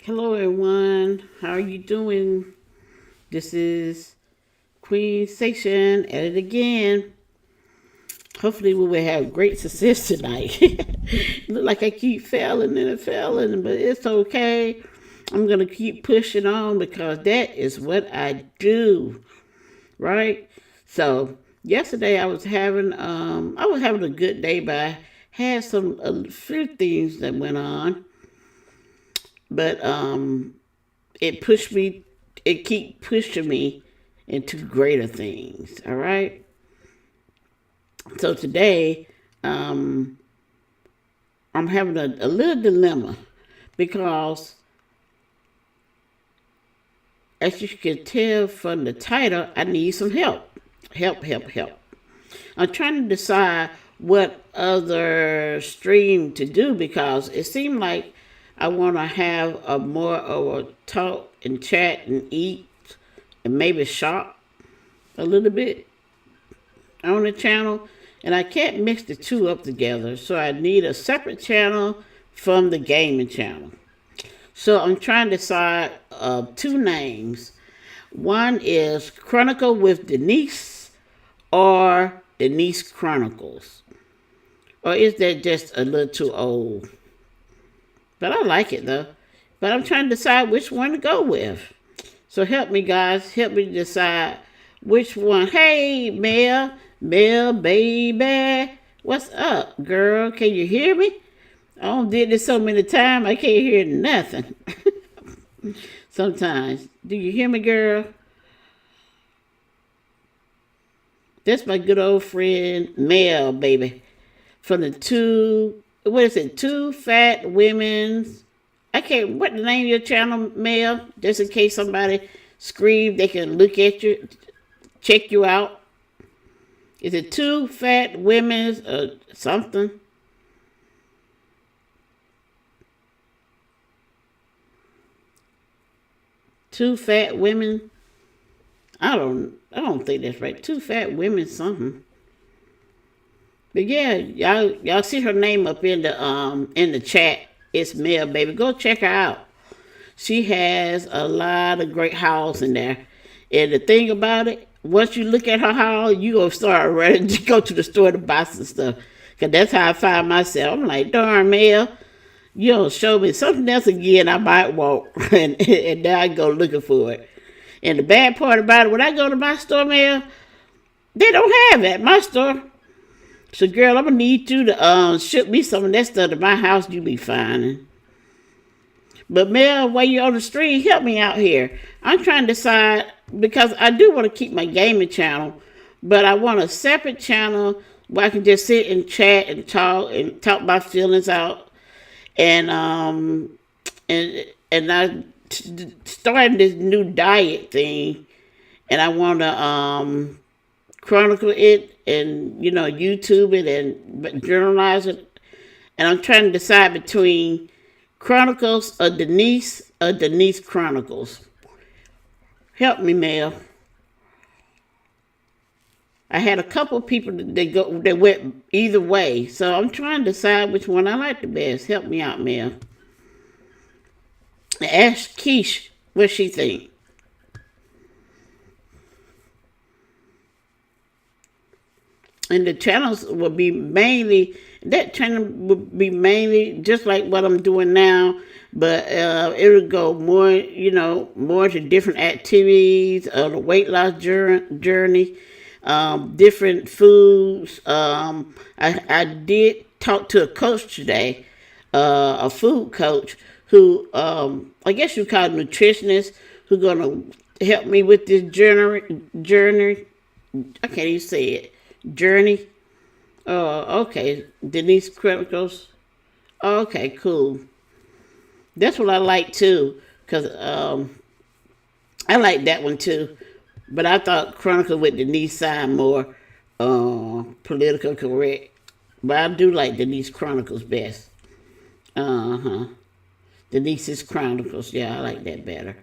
Hello, everyone. How are you doing? This is Queen Station at it again. Hopefully, we will have great success tonight. Look like I keep failing and failing, but it's okay. I'm gonna keep pushing on because that is what I do, right? So yesterday I was having a good day, but I had a few things that went on, but it pushed me, it keep pushing me into greater things. All right. So today, um, I'm having a little dilemma because, as you can tell from the title, I need some help. Help, help, help. I'm trying to decide what other stream to do because it seemed like I want to have a more of a talk and chat and eat and maybe shop a little bit on the channel, and I can't mix the two up together. So I need a separate channel from the gaming channel. So I'm trying to decide two names. One is Chronicle with Denise or Denise Chronicles. Or is that just a little too old? But I like it though. But I'm trying to decide which one to go with. So help me, guys. Help me decide which one. Hey, Mel, baby. What's up, girl? Can you hear me? I don't did this so many times I can't hear nothing. Sometimes. Do you hear me, girl? That's my good old friend Mel, baby. From the what is it? Two Fat Women's. I can't, what the name of your channel, Mel? Just in case somebody scream, they can look at you, check you out. Is it Two Fat Women's or something? Two Fat Women. I don't think that's right. Two Fat Women something. But yeah, y'all see her name up in the chat. It's Mel, baby. Go check her out. She has a lot of great hauls in there. And the thing about it, once you look at her haul, you gonna start ready to go to the store to buy some stuff. Cause that's how I find myself. I'm like, darn Mel, you don't show me something else again, I might want. And then I go looking for it. And the bad part about it, when I go to my store, Mel, they don't have it at my store. So, girl, I'm gonna need you to ship me some of that stuff to my house. You be finding. But Mel, while you're on the stream, help me out here. I'm trying to decide because I do want to keep my gaming channel, but I want a separate channel where I can just sit and chat and talk my feelings out. And and I started this new diet thing, and I want to chronicle it and YouTube it and journalize it. And I'm trying to decide between Chronicles or Denise Chronicles. Help me, Mel. I had a couple of people that went either way, so I'm trying to decide which one I like the best. Help me out, Mel. Ask Keish what she think. And the channels will be mainly that channel will be mainly just like what I'm doing now, but it'll go more, more to different activities, the weight loss journey, different foods. I did talk to a coach today, a food coach who I guess you call it nutritionist, who's gonna help me with this journey. I can't even say it. Journey. Oh, okay. Denise Chronicles. Oh, okay, cool. That's what I like too, cause I like that one too. But I thought Chronicle with Denise sound more political correct. But I do like Denise Chronicles best. Uh huh. Denise's Chronicles. Yeah, I like that better.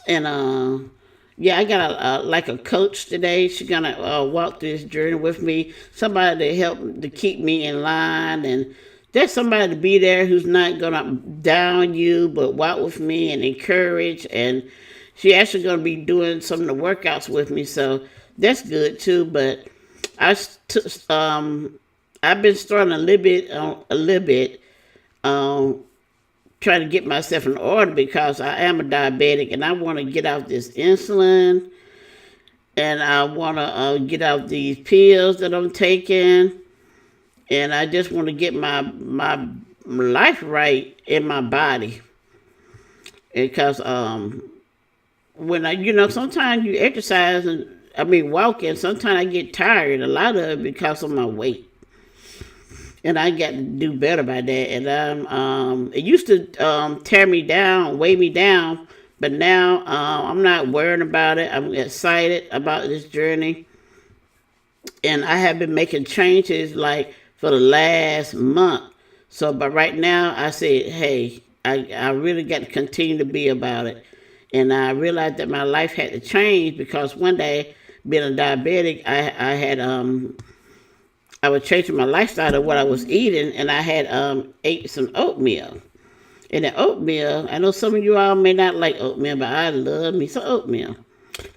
And yeah, I got like a coach today. She's gonna walk this journey with me. Somebody to help to keep me in line and there's somebody to be there who's not gonna down you, but walk with me and encourage. And she actually gonna be doing some of the workouts with me, so that's good too. But I I've been starting a little bit, um, trying to get myself in order because I am a diabetic and I want to get off this insulin and I want to get off these pills that I'm taking, and I just want to get my life right in my body because when sometimes you exercise and I mean walking, sometimes I get tired. A lot of it because of my weight, and I got to do better by that. And it used to tear me down, weigh me down, but now I'm not worrying about it. I'm excited about this journey, and I have been making changes like for the last month. So, but right now, I said, hey, I really got to continue to be about it. And I realized that my life had to change because one day, being a diabetic, I was changing my lifestyle of what I was eating, and I had ate some oatmeal. And the oatmeal, I know some of you all may not like oatmeal, but I love me some oatmeal.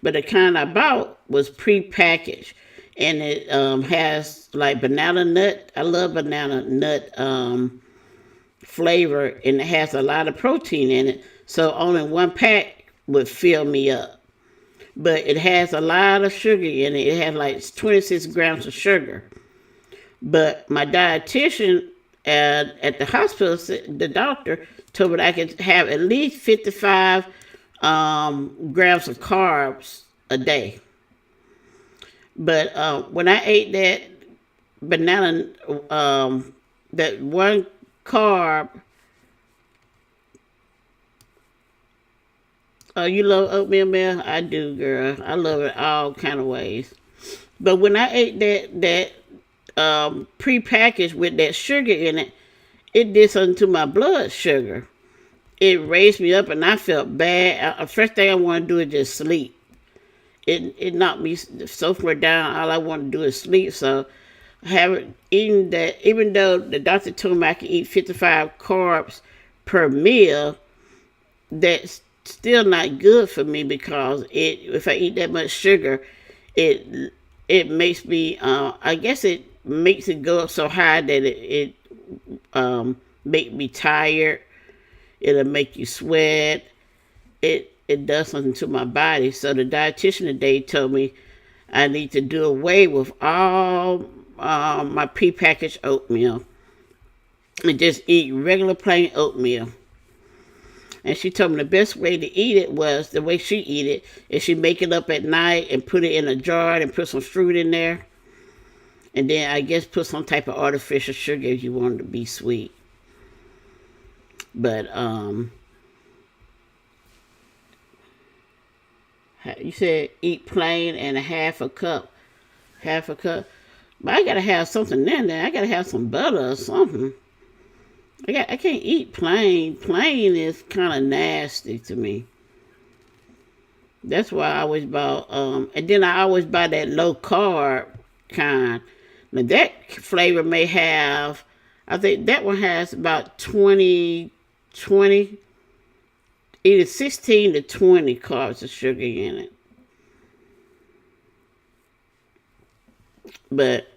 But the kind I bought was pre-packaged, and it has like banana nut. I love banana nut flavor, and it has a lot of protein in it. So only one pack would fill me up. But it has a lot of sugar in it. It has like 26 grams of sugar. But my dietitian at the hospital, the doctor, told me that I could have at least 55 grams of carbs a day. But when I ate that banana, that one carb, you love oatmeal, Mel? I do, girl. I love it all kind of ways. But when I ate that pre-packaged with that sugar in it, it did something to my blood sugar. It raised me up, and I felt bad. First thing I want to do is just sleep. It knocked me so far down. All I want to do is sleep. So having eaten that, even though the doctor told me I could eat 55 carbs per meal, that's still not good for me because if I eat that much sugar, it makes me I guess it makes it go up so high that it make me tired. It'll make you sweat. It does something to my body. So the dietitian today told me I need to do away with all my prepackaged oatmeal and just eat regular plain oatmeal. And she told me the best way to eat it was the way she eat it is she make it up at night and put it in a jar and put some fruit in there. And then I guess put some type of artificial sugar if you want it to be sweet. But you said eat plain and a half a cup. Half a cup. But I gotta have something in there. I gotta have some butter or something. I can't eat plain. Plain is kind of nasty to me. That's why I always buy, and then I always buy that low carb kind. Now that flavor may have, I think that one has about 20, either 16 to 20 carbs of sugar in it. But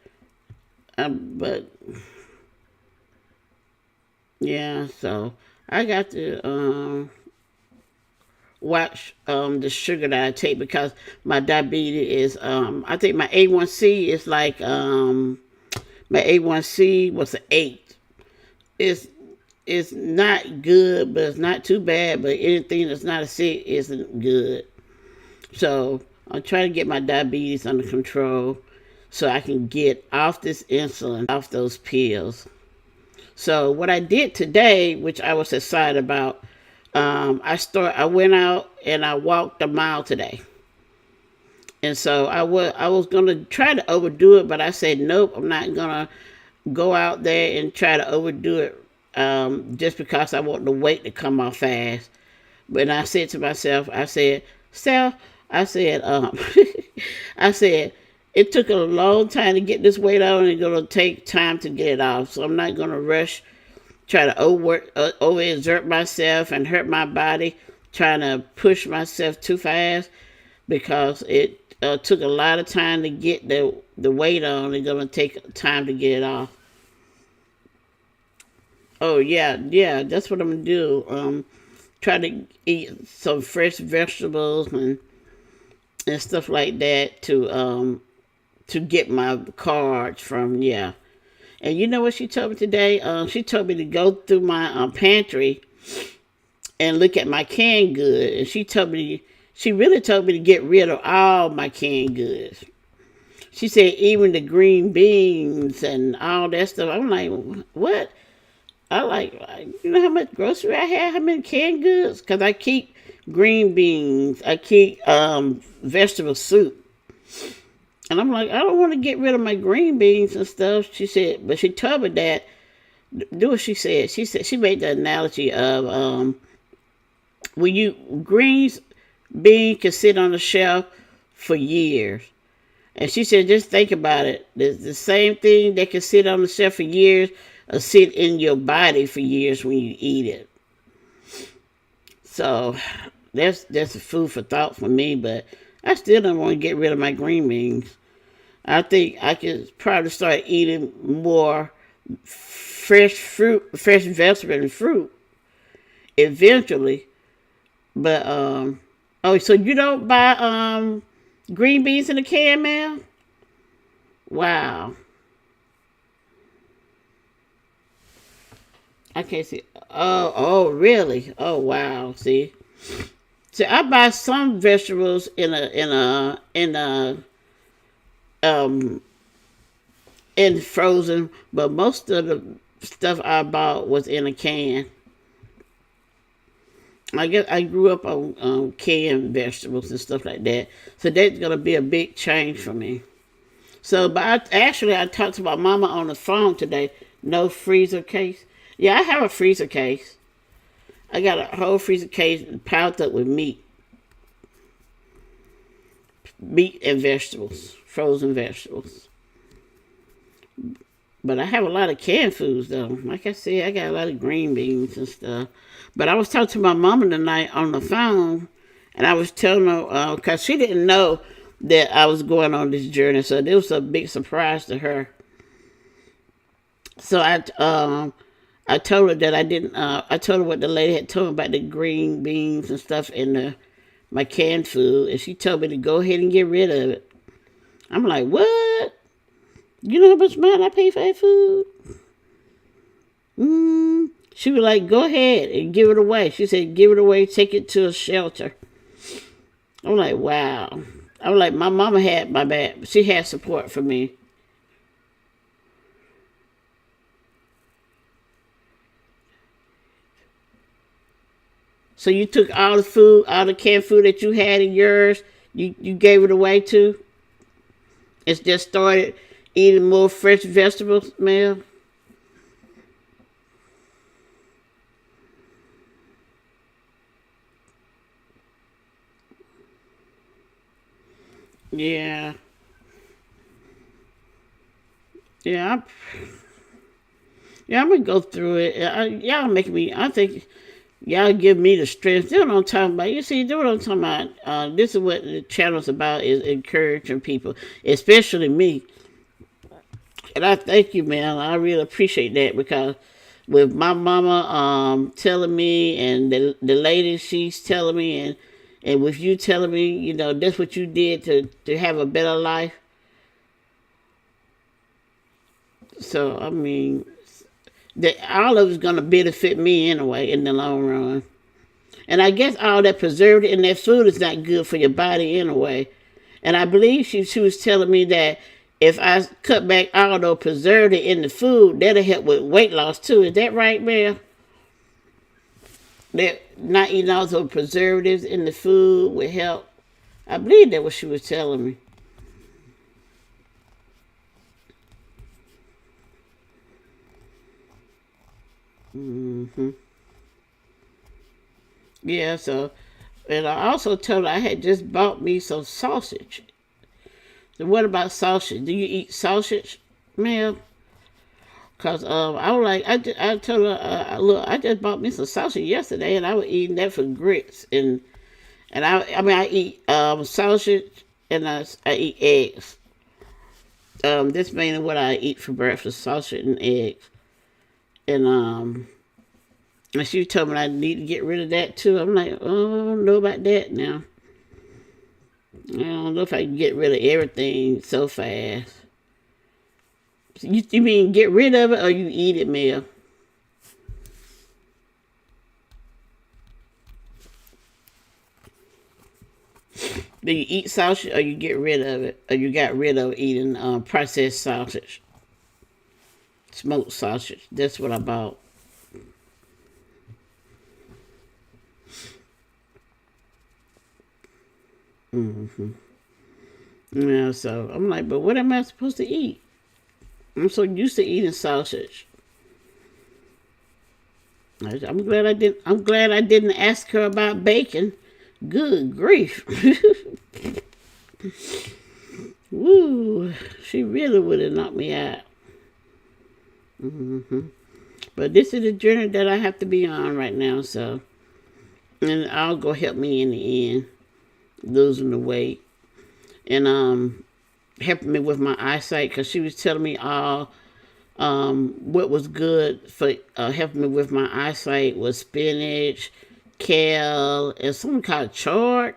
yeah, so I got to watch the sugar that I take because my diabetes is I think my A1C is like my A1C was an 8. It's it's not good, but it's not too bad. But anything that's not a 6 isn't good. So I'm trying to get my diabetes under control so I can get off this insulin, off those pills. So what I did today, which I was excited about, I went out and I walked a mile today. And so I was gonna try to overdo it, but I said nope, I'm not gonna go out there and try to overdo it just because I want the weight to come off fast. But I said to myself, I said, Steph, I said, I said, It took a long time to get this weight on, and it's gonna take time to get it off. So I'm not gonna rush, try to overexert myself and hurt my body, trying to push myself too fast because it took a lot of time to get the weight on. It's gonna take time to get it off. Oh yeah, yeah, that's what I'm gonna do. Try to eat some fresh vegetables and stuff like that to get my carbs from. Yeah. And you know what she told me today? She told me to go through my pantry and look at my canned goods. And she really told me to get rid of all my canned goods. She said even the green beans and all that stuff. I'm like, what? I like, you know how much grocery I have, how many canned goods? Because I keep green beans, I keep vegetable soup. And I'm like, I don't want to get rid of my green beans and stuff. She said, but she told me that, do what she said. She said, she made the analogy of when you, greens, beans can sit on the shelf for years. And she said, just think about it. The same thing that can sit on the shelf for years or sit in your body for years when you eat it. So that's a food for thought for me, but I still don't want to get rid of my green beans. I think I could probably start eating more fresh fruit, fresh vegetable and fruit eventually. But oh, so you don't buy green beans in a can, man? Wow, I can't see. Oh, really? Oh, wow. See, I buy some vegetables um in frozen, but most of the stuff I bought was in a can. I guess I grew up on canned vegetables and stuff like that, so that's gonna be a big change for me. So, but I talked to my mama on the phone today. No freezer case. Yeah, I have a freezer case. I got a whole freezer case piled up with meat and vegetables, frozen vegetables. But I have a lot of canned foods though. Like I said, I got a lot of green beans and stuff. But I was talking to my mama tonight on the phone, and I was telling her because she didn't know that I was going on this journey, so it was a big surprise to her. So I told her that I didn't. I told her what the lady had told me about the green beans and stuff in my canned food, and she told me to go ahead and get rid of it. I'm like, what? You know how much money I pay for that food? She was like, go ahead and give it away. She said, give it away, take it to a shelter. I'm like, wow. I'm like, my mama had my back. She had support for me. So you took all the food, all the canned food that you had in yours, you gave it away too? It's just started eating more fresh vegetables, ma'am? Yeah. Yeah, yeah, I'm gonna go through it. Y'all make me. I think y'all give me the strength. That's what I'm talking about. You see, that's what I'm talking about. This is what the channel's about: is encouraging people, especially me. And I thank you, man. I really appreciate that because with my mama telling me and the lady she's telling me and with you telling me, that's what you did to have a better life. So I mean, that all of it's gonna benefit me anyway in the long run. And I guess all that preservative in that food is not good for your body anyway. And I believe she was telling me that if I cut back all those preservative in the food, that'll help with weight loss too. Is that right, man? That not eating all those preservatives in the food would help. I believe that what she was telling me. Hmm. Yeah, so and I also told her I had just bought me some sausage. So what about sausage? Do you eat sausage, Mel? Cause I was like, I told her, look, I just bought me some sausage yesterday, and I was eating that for grits, and I mean, I eat sausage, and I eat eggs. That's mainly what I eat for breakfast: sausage and eggs. And she told me I need to get rid of that too. I'm like, oh, I don't know about that now. I don't know if I can get rid of everything so fast. You mean get rid of it or you eat it, Mel? Do you eat sausage or you get rid of it? Or you got rid of eating processed sausage? Smoked sausage. That's what I bought. hmm Yeah, so I'm like, but what am I supposed to eat? I'm so used to eating sausage. I'm glad I didn't. I'm glad I didn't ask her about bacon. Good grief! Woo! She really would have knocked me out. hmm But this is the journey that I have to be on right now. So, and I'll go help me in the end, losing the weight, and helping me with my eyesight because she was telling me all what was good for helping me with my eyesight was spinach, kale, and something called chard.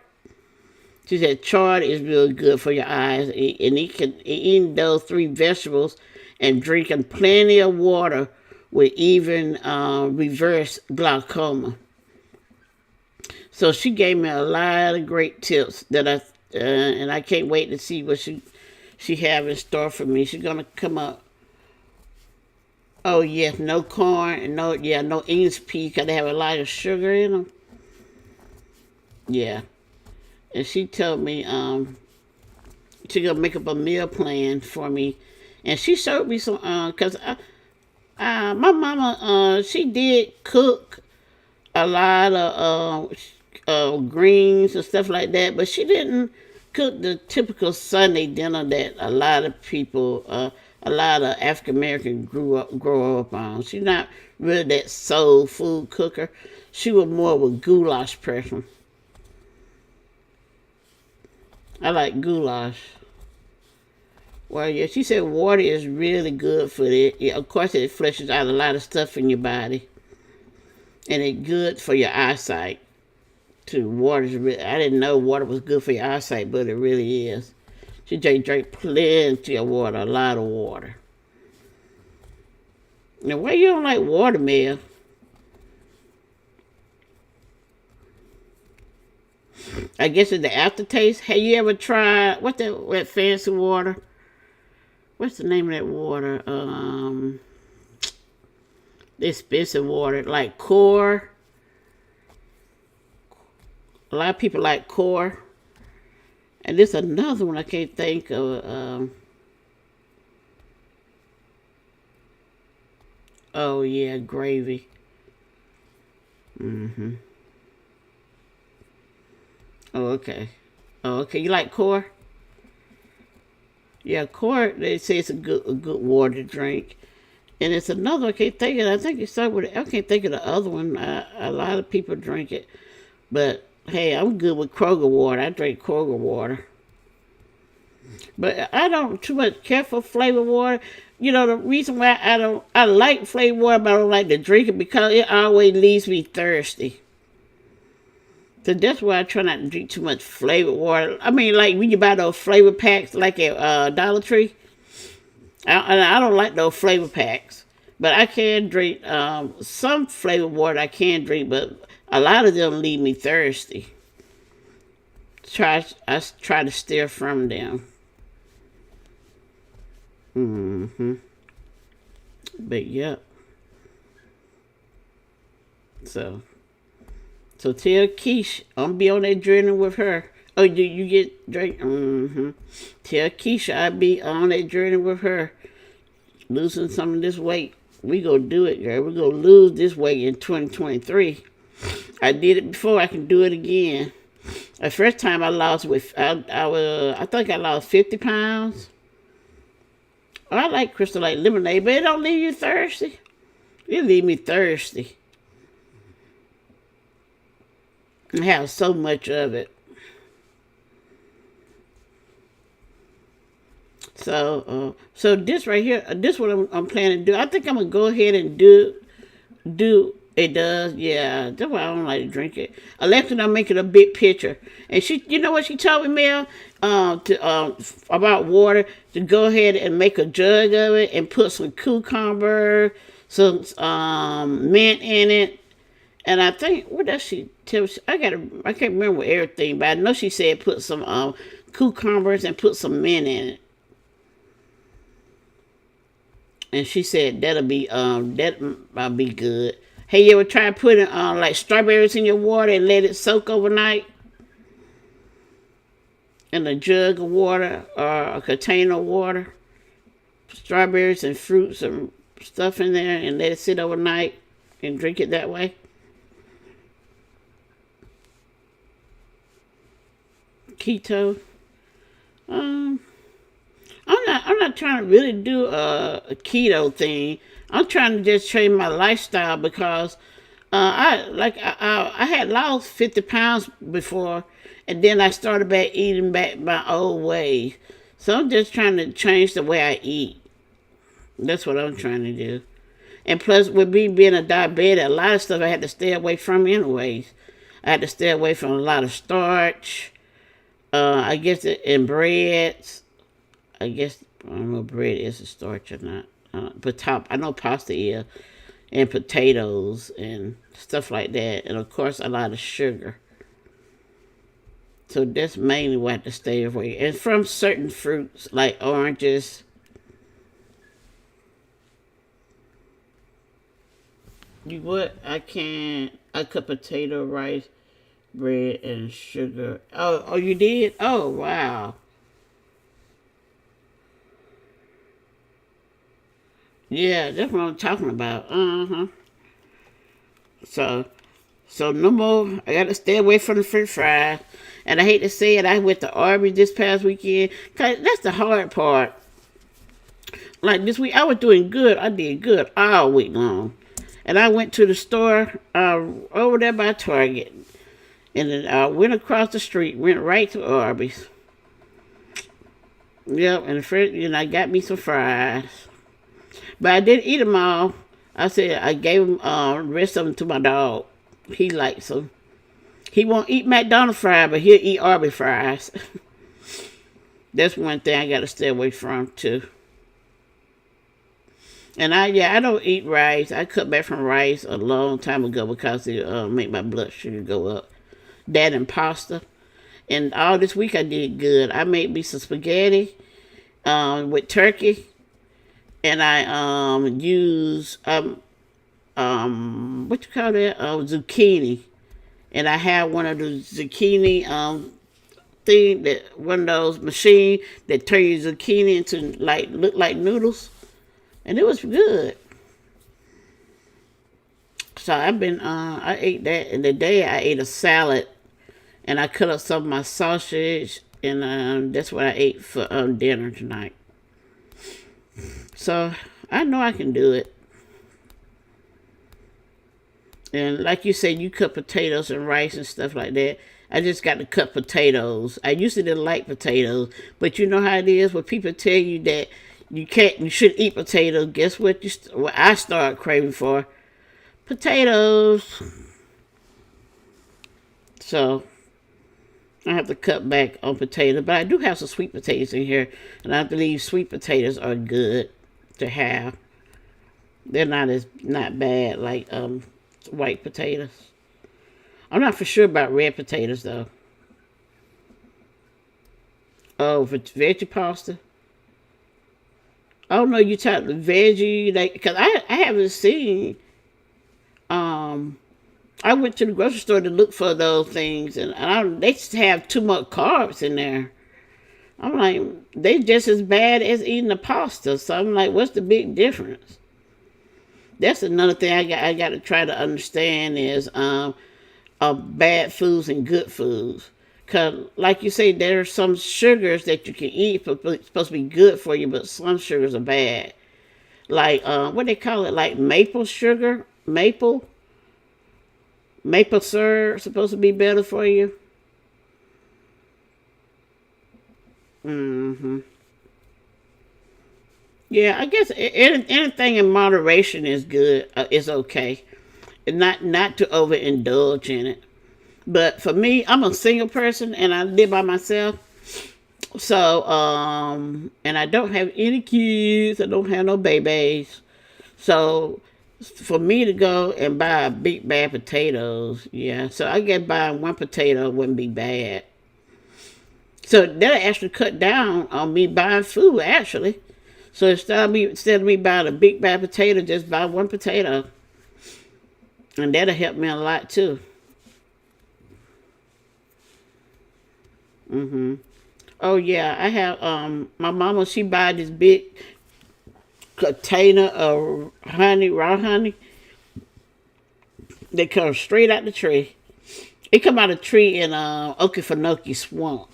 She said chard is really good for your eyes, and eating those three vegetables and drinking plenty of water will even reverse glaucoma. So she gave me a lot of great tips that and I can't wait to see what she have in store for me. She's gonna come up. Oh yes, no corn and no English peas because they have a lot of sugar in them. Yeah, and she told me she gonna make up a meal plan for me, and she showed me some cause my mama she did cook a lot of greens and stuff like that, but she didn't cook the typical Sunday dinner that a lot of people, a lot of African Americans grow up on. She's not really that soul food cooker. She was more of a goulash person. I like goulash. Well, yeah, she said water is really good for it. Yeah, of course, it flushes out a lot of stuff in your body, and it's good for your eyesight. Too, water's really. I didn't know water was good for your eyesight, but it really is. She drink plenty of water, a lot of water. Now, why you don't like watermelon? I guess it's the aftertaste. Have you ever tried what's that fancy water? What's the name of that water? The expensive water like Core. A lot of people like Core, and there's another one I can't think of. Oh yeah, gravy. hmm Oh okay. Oh okay. You like Core? Yeah, Core. They say it's a good water to drink. And it's another I can't think of. I think it's started with. I can't think of the other one. A lot of people drink it, but hey, I'm good with Kroger water. I drink Kroger water, but I don't too much care for flavored water. You know the reason why I like flavored water, but I don't like to drink it because it always leaves me thirsty. So that's why I try not to drink too much flavored water. I mean, like when you buy those flavor packs, like at Dollar Tree, I don't like those flavor packs. But I can drink some flavored water. I can drink, but a lot of them leave me thirsty. I try to steer from them. hmm But yep. So tell Keish I'm gonna be on that journey with her. Oh, do you get drink? Tell Keisha I be on that journey with her, losing some of this weight. We gonna do it, girl. We gonna lose this weight in 2023. I did it before. I can do it again. The first time I lost I think I lost 50 pounds. Oh, I like Crystal Light lemonade, but it don't leave you thirsty. It leave me thirsty. I have so much of it. So this right here, this what I'm planning to do. I think I'm gonna go ahead and do. It does, yeah. That's why I don't like to drink it. Alexa, I'm making a big picture, and you know what she told me, Mel, about water, to go ahead and make a jug of it and put some cucumber, some mint in it, and I think what does she tell? I can't remember everything, but I know she said put some cucumbers and put some mint in it. And she said that'll be good. Hey, you ever try putting like strawberries in your water and let it soak overnight in a jug of water or a container of water? Strawberries and fruits and stuff in there and let it sit overnight and drink it that way. Keto. Um, I'm not trying to really do a keto thing. I'm trying to just change my lifestyle because I had lost 50 pounds before, and then I started back eating back my old ways. So I'm just trying to change the way I eat. That's what I'm trying to do. And plus, with me being a diabetic, a lot of stuff I had to stay away from anyways. I had to stay away from a lot of starch. I guess in breads. I guess I don't know if bread is a starch or not. But I know pasta is, and potatoes and stuff like that, and of course a lot of sugar. So that's mainly what I have to stay away. And from certain fruits like oranges. You what? I cut potato, rice, bread, and sugar. Oh, you did? Oh, wow. Yeah, that's what I'm talking about. Uh-huh. So, so no more. I got to stay away from the French fries. And I hate to say it, I went to Arby's this past weekend. Cause that's the hard part. Like this week, I was doing good. I did good all week long. And I went to the store over there by Target. And then I went across the street, went right to Arby's. Yep, and the first, I got me some fries. But I didn't eat them all. I said I gave them the rest of them to my dog. He likes them. He won't eat McDonald's fries, but he'll eat Arby's fries. That's one thing I got to stay away from too. And I don't eat rice. I cut back from rice a long time ago because it make my blood sugar go up. That and pasta. And all this week I did good. I made me some spaghetti with turkey, and I use what you call that, zucchini, and I have one of the zucchini thing, that one of those machine that turn your zucchini into like look like noodles, and it was good. So I ate that, and today I ate a salad, and I cut up some of my sausage, and that's what I ate for dinner tonight. So I know I can do it. And like you said, you cut potatoes and rice and stuff like that. I just got to cut potatoes. I used to didn't like potatoes, but you know how it is when people tell you that you should eat potatoes. Guess what? What I start craving for potatoes. So I have to cut back on potatoes, but I do have some sweet potatoes in here, and I believe sweet potatoes are good to have. They're not bad like white potatoes. I'm not for sure about red potatoes though. Oh, for veggie pasta. I don't know. You type the veggie like because I haven't seen. Um, I went to the grocery store to look for those things, and they just have too much carbs in there. I'm like, they just as bad as eating the pasta. So I'm like, what's the big difference? That's another thing I got to try to understand is bad foods and good foods. Cause like you say, there are some sugars that you can eat supposed to be good for you, but some sugars are bad. Like what they call it, like maple sugar, maple syrup supposed to be better for you. Hmm. Yeah, I guess anything in moderation is good. Is okay, and not to overindulge in it. But for me, I'm a single person and I live by myself. So, and I don't have any kids. I don't have no babies. So, for me to go and buy a big bag of potatoes, yeah. So I guess buying one potato wouldn't be bad. So that'll actually cut down on me buying food. Actually, so instead of me buying a big bag of potato, just buy one potato, and that'll help me a lot too. Hmm. Oh yeah, I have my mama. She buy this big container of honey, raw honey. They come straight out the tree. It come out of a tree in Okefenokee Swamp,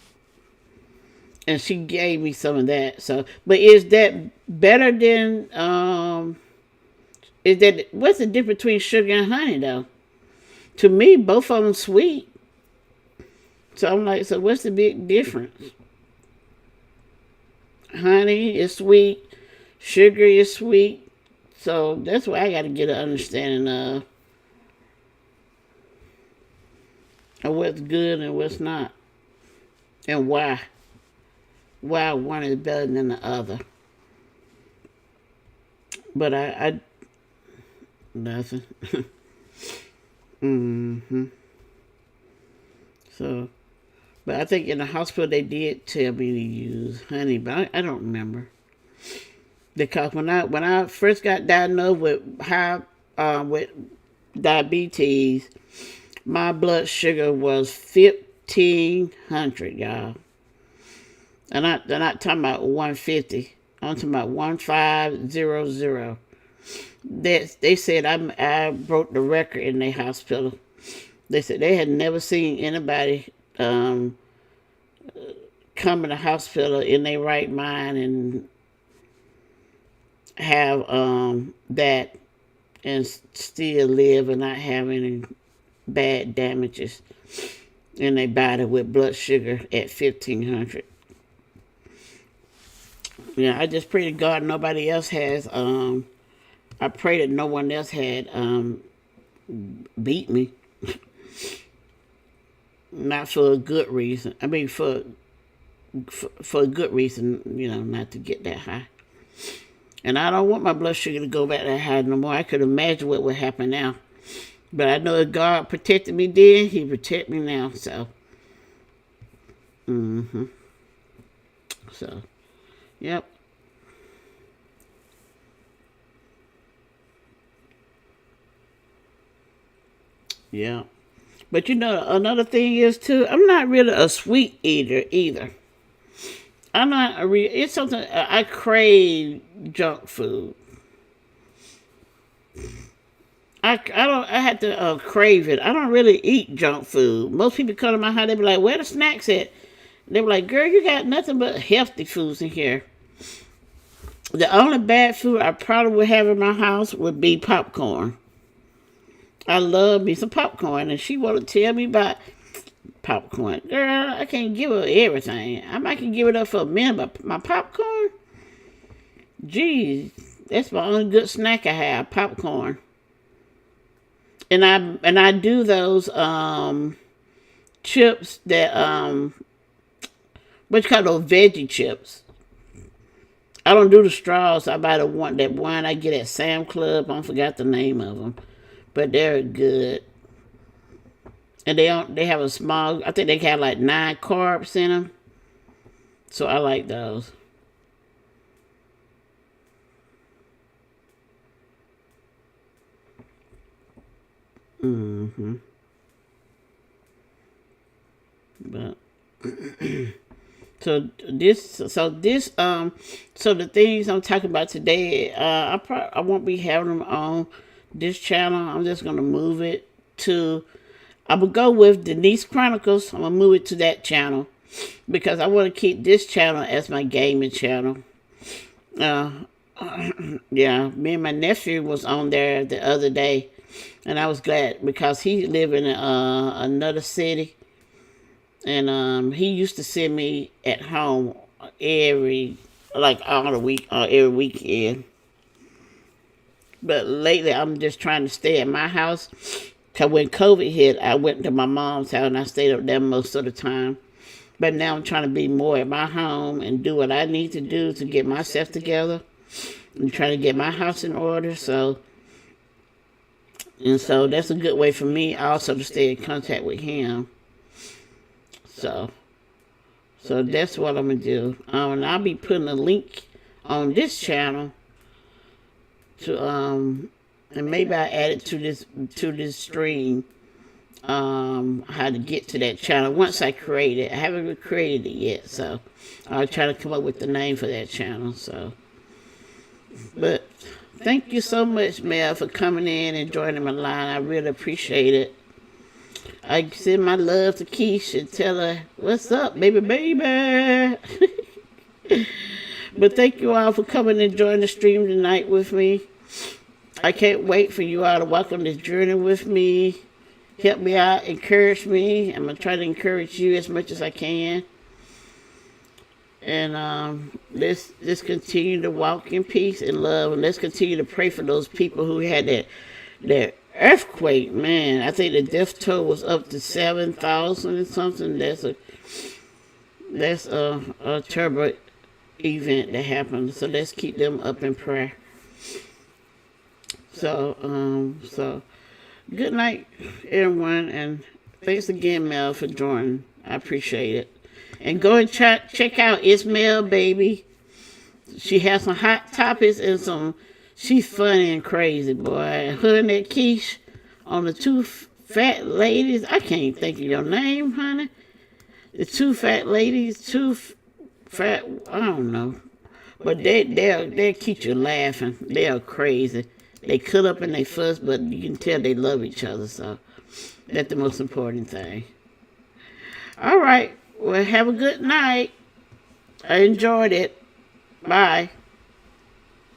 and she gave me some of that. So, but is that better than Is that what's the difference between sugar and honey though? To me, both of them sweet. So I'm like, so what's the big difference? Honey is sweet, sugar is sweet. So that's why I got to get an understanding of what's good and what's not, and why one is better than the other. But I nothing. Hmm. So, but I think in the hospital they did tell me to use honey, but I don't remember because when I first got diagnosed with diabetes, my blood sugar was 1,500, y'all. And they're not talking about 150. I'm talking about 1500. They said I broke the record in their hospital. They said they had never seen anybody come in the hospital in their right mind and have that and still live and not have any bad damages in their body with blood sugar at 1,500. Yeah, I just pray to God nobody else has. I pray that no one else had beat me, not for a good reason. I mean, for a good reason, not to get that high. And I don't want my blood sugar to go back that high no more. I could imagine what would happen now. But I know if God protected me then, He protect me now. So, hmm so, yep. Yeah. But another thing is too, I'm not really a sweet eater either. I'm not it's something I crave junk food. I had to crave it. I don't really eat junk food. Most people come to my house, they be like, "Where the snacks at?" They be like, "Girl, you got nothing but healthy foods in here." The only bad food I probably would have in my house would be popcorn. I love me some popcorn, and she want to tell me about popcorn. Girl, I can't give her everything. I might can give it up for a minute, but my popcorn, geez, that's my only good snack I have, popcorn. And I do those chips that what you call those veggie chips. I don't do the straws. I buy that one I get at Sam Club. I forgot the name of them, but they're good. And they have a small. I think they have like 9 carbs in them, so I like those. Hmm. But so the things I'm talking about today, I won't be having them on this channel. I'm just gonna move it to I will go with Denise Chronicles. I'm gonna move it to that channel because I want to keep this channel as my gaming channel. Uh, yeah, me and my nephew was on there the other day, and I was glad because he live in another city, and he used to send me at home every like all the week every weekend. But lately, I'm just trying to stay at my house. Cause when COVID hit, I went to my mom's house and I stayed up there most of the time. But now I'm trying to be more at my home and do what I need to do to get myself together. I'm trying to get my house in order. So that's a good way for me also to stay in contact with him. So that's what I'm gonna do. And I'll be putting a link on this channel to and maybe I add it to this stream. How to get to that channel once I create it. I haven't created it yet, so I'll try to come up with the name for that channel. So, but thank you so much, Mel, for coming in and joining my line. I really appreciate it. I send my love to Keisha. Tell her what's up, baby. But thank you all for coming and joining the stream tonight with me. I can't wait for you all to walk on this journey with me. Help me out, encourage me. I'm going to try to encourage you as much as I can. And let's continue to walk in peace and love. And let's continue to pray for those people who had that earthquake. Man, I think the death toll was up to 7,000 and something. That's a terrible event that happened. So let's keep them up in prayer. So good night, everyone, and thanks again, Mel, for joining. I appreciate it. And go and check out It's Mel Baby. She has some hot topics and she's funny and crazy, boy. Her and that Keish on the two fat ladies. I can't think of your name, honey. The two fat ladies, I don't know. But they'll keep you laughing. They're crazy. They cut up and they fuss, but you can tell they love each other, so that's the most important thing. All right. Well, have a good night. I enjoyed it. Bye.